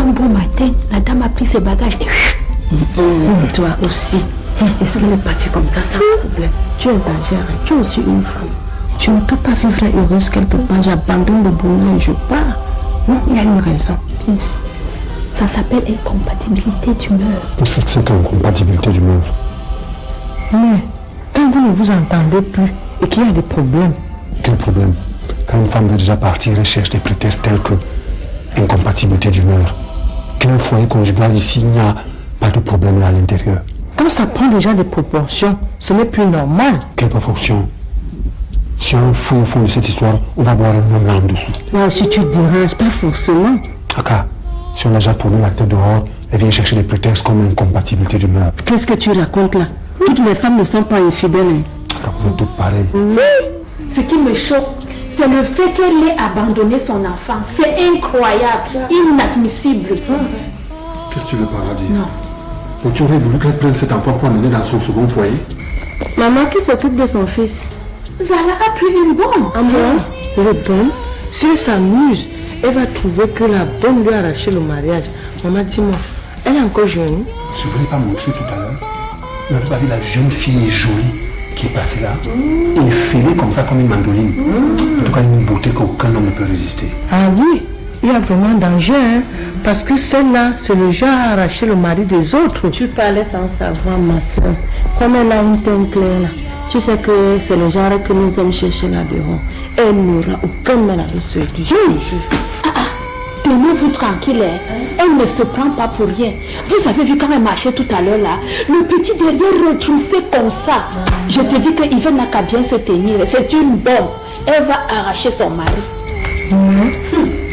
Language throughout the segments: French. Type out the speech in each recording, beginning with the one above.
Un bon matin, la dame a pris ses bagages et... Toi aussi. Est-ce qu'elle est partie comme ça sans problème? Tu exagères, tu es aussi une femme. Tu ne peux pas vivre heureuse quelque part. J'abandonne le boulot et je pars. Non, il y a une raison. Please. Ça s'appelle incompatibilité d'humeur. Qu'est-ce que c'est qu'incompatibilité d'humeur? Mais quand vous ne vous entendez plus et qu'il y a des problèmes. Quel problème? Quand une femme veut déjà partir, elle cherche des prétextes tels que incompatibilité d'humeur. Quel foyer conjugal ici, il n'y a pas de problème là à l'intérieur? Quand ça prend déjà des proportions, ce n'est plus normal. Quelle proportion? Si on fouille au fond de cette histoire, on va voir un homme là en dessous. Si tu déranges, pas forcément. Aka, si on a déjà pour nous la tête dehors, elle vient chercher des prétextes comme incompatibilité d'humeur. Qu'est-ce que tu racontes là? Toutes les femmes ne sont pas infidèles. Aka, vous êtes toutes pareilles. Ce qui me choque, c'est le fait qu'elle ait abandonné son enfant. C'est incroyable, inadmissible. Qu'est-ce que tu veux par là dire? Non. Donc tu aurais voulu qu'elle prenne cet enfant pour amener dans son second foyer? Maman qui s'occupe de son fils. Zara a pris une bombe. Le bonne, si elle s'amuse, elle va trouver que la bonne lui a arraché le mariage. Maman, dis-moi, elle est encore jeune? Je ne voulais pas montrer tout à l'heure. Mais vous avez la jeune fille jolie qui est passée là. Elle est fêlée comme ça, comme une mandoline. En tout cas, une beauté qu'aucun homme ne peut résister. Ah oui, il y a vraiment danger, hein? Parce que celle-là, c'est le genre à arracher le mari des autres. Tu parlais sans savoir, ma soeur. Comme elle a une teinte claire là, tu sais que c'est le genre que nous allons chercher là-dedans. Elle n'aura aucun mal à nous séduire. Tenez-vous tranquille, elle ne se prend pas pour rien. Vous avez vu quand elle marchait tout à l'heure là, le petit derrière retroussé comme ça. Je te dis que Yvonne n'a qu'à bien se tenir. C'est une bombe. Elle va arracher son mari.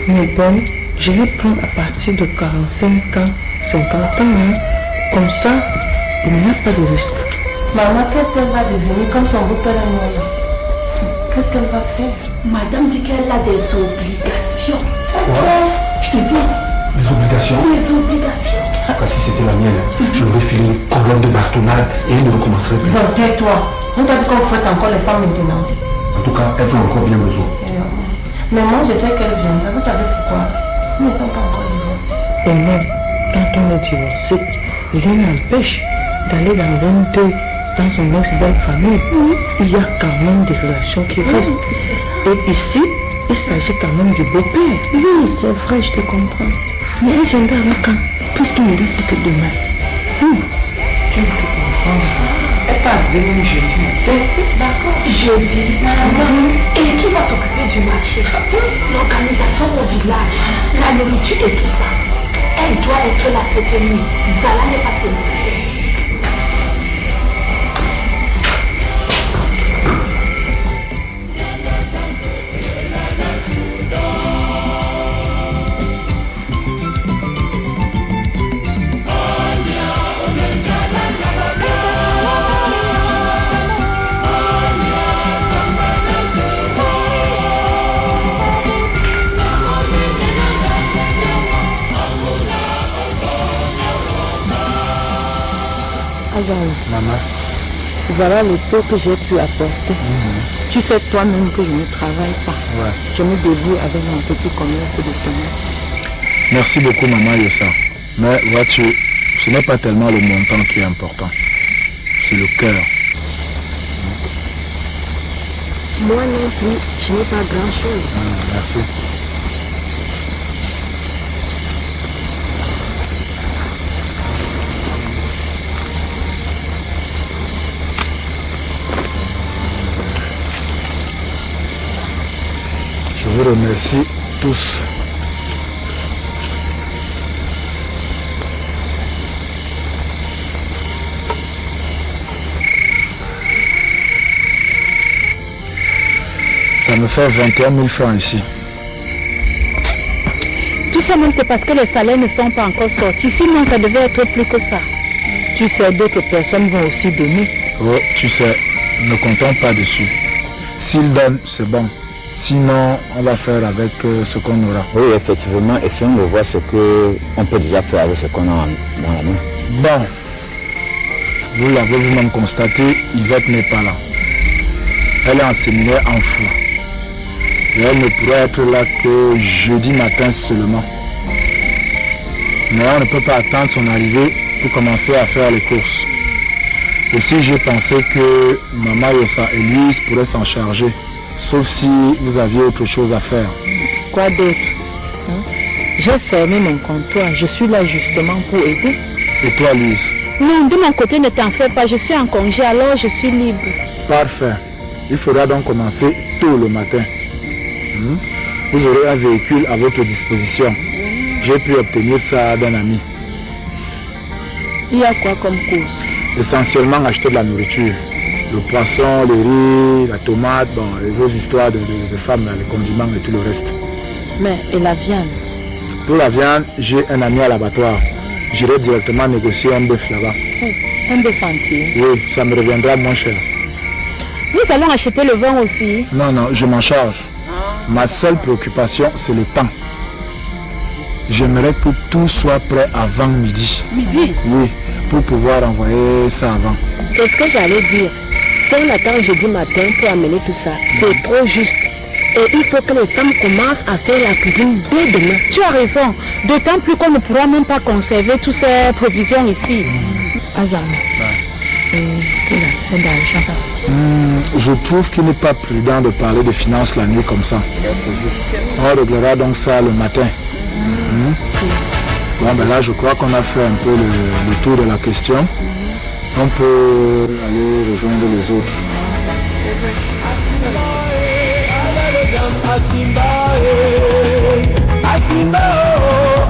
Mais bon, je vais prendre à partir de 45 ans, 50 ans. Hein. Comme ça, il n'y a pas de risque. Maman, qu'est-ce qu'elle va devenir comme son beau-père à moi? Qu'est-ce qu'elle va faire? Madame dit qu'elle a des obligations. Quoi? Je te dis. Des obligations? Des obligations. Si c'était la mienne, je l'aurais filé une colonne de bastonnade et elle ne recommencerait plus. Donc, tais-toi. On t'a dit qu'on fouette encore les femmes maintenant. En tout cas, elles ont encore bien besoin. Mais moi, je sais qu'elles viennent. Vous savez pourquoi? Ils ne sont pas encore divorcés. Et même, quand on est divorcé, rien n'empêche d'aller dans un deuil dans son ex-belle famille. Il y a quand même des relations qui restent. Et ici, il s'agit quand même du beau-père. Oui, c'est vrai, je te comprends. Mais elle viendra quand? Puisqu'il ne reste que demain. Tu ne te comprends. Elle va venir jeudi. D'accord. Jeudi. Et qui va s'occuper du marché? L'organisation au village, la nourriture et tout ça. Elle doit être là cette nuit. Zala n'est pas séparée. Maman. Voilà le taux que j'ai pu apporter. Tu sais toi-même que je ne travaille pas. Ouais. Je me débrouille avec mon petit commerce de tomates. Merci beaucoup maman Yossa. Mais vois-tu, ce n'est pas tellement le montant qui est important. C'est le cœur. Moi non plus, je n'ai pas grand-chose. Merci. Je vous remercie tous. Ça me fait 21 000 francs ici. Tout ça même c'est parce que les salaires ne sont pas encore sortis. Sinon ça devait être plus que ça. Tu sais, d'autres personnes vont aussi donner. Oh, tu sais, ne comptons pas dessus. S'ils donnent, c'est bon. Sinon, on va faire avec ce qu'on aura. Oui, effectivement, essayons de voir ce qu'on peut déjà faire avec ce qu'on a dans la main. Bon, vous l'avez vous-même constaté, Yvette n'est pas là. Elle est en séminaire en fou. Et elle ne pourra être là que jeudi matin seulement. Mais on ne peut pas attendre son arrivée pour commencer à faire les courses. Aussi, j'ai pensé que Maman Yossa et Louise pourraient s'en charger, sauf si vous aviez autre chose à faire. Quoi d'autre? J'ai fermé mon comptoir, je suis là justement pour aider. Et toi, Louise? Non, de mon côté, ne t'en fais pas, je suis en congé, alors je suis libre. Parfait. Il faudra donc commencer tôt le matin. Vous aurez un véhicule à votre disposition. J'ai pu obtenir ça d'un ami. Il y a quoi comme course? Essentiellement acheter de la nourriture. Le poisson, le riz, la tomate, bon, les autres histoires de femmes, les condiments et tout le reste. Mais et la viande? Pour la viande, j'ai un ami à l'abattoir. J'irai directement négocier un bœuf là-bas. Un bœuf entier? Oui, ça me reviendra moins cher. Nous allons acheter le vin aussi. Non, je m'en charge. Ma seule préoccupation, c'est le temps. J'aimerais que tout soit prêt avant midi. Midi? Oui, pour pouvoir envoyer ça avant. C'est ce que j'allais dire. Si on attend jeudi matin pour amener tout ça, c'est trop juste. Et il faut que les femmes commencent à faire la cuisine dès demain. Tu as raison, d'autant plus qu'on ne pourra même pas conserver toutes ces provisions ici. Azam, je trouve qu'il n'est pas prudent de parler de finances la nuit comme ça. On réglera donc ça le matin. Bon, ben là, je crois qu'on a fait un peu le tour de la question. On peut aller rejoindre les autres. Asimba, oh,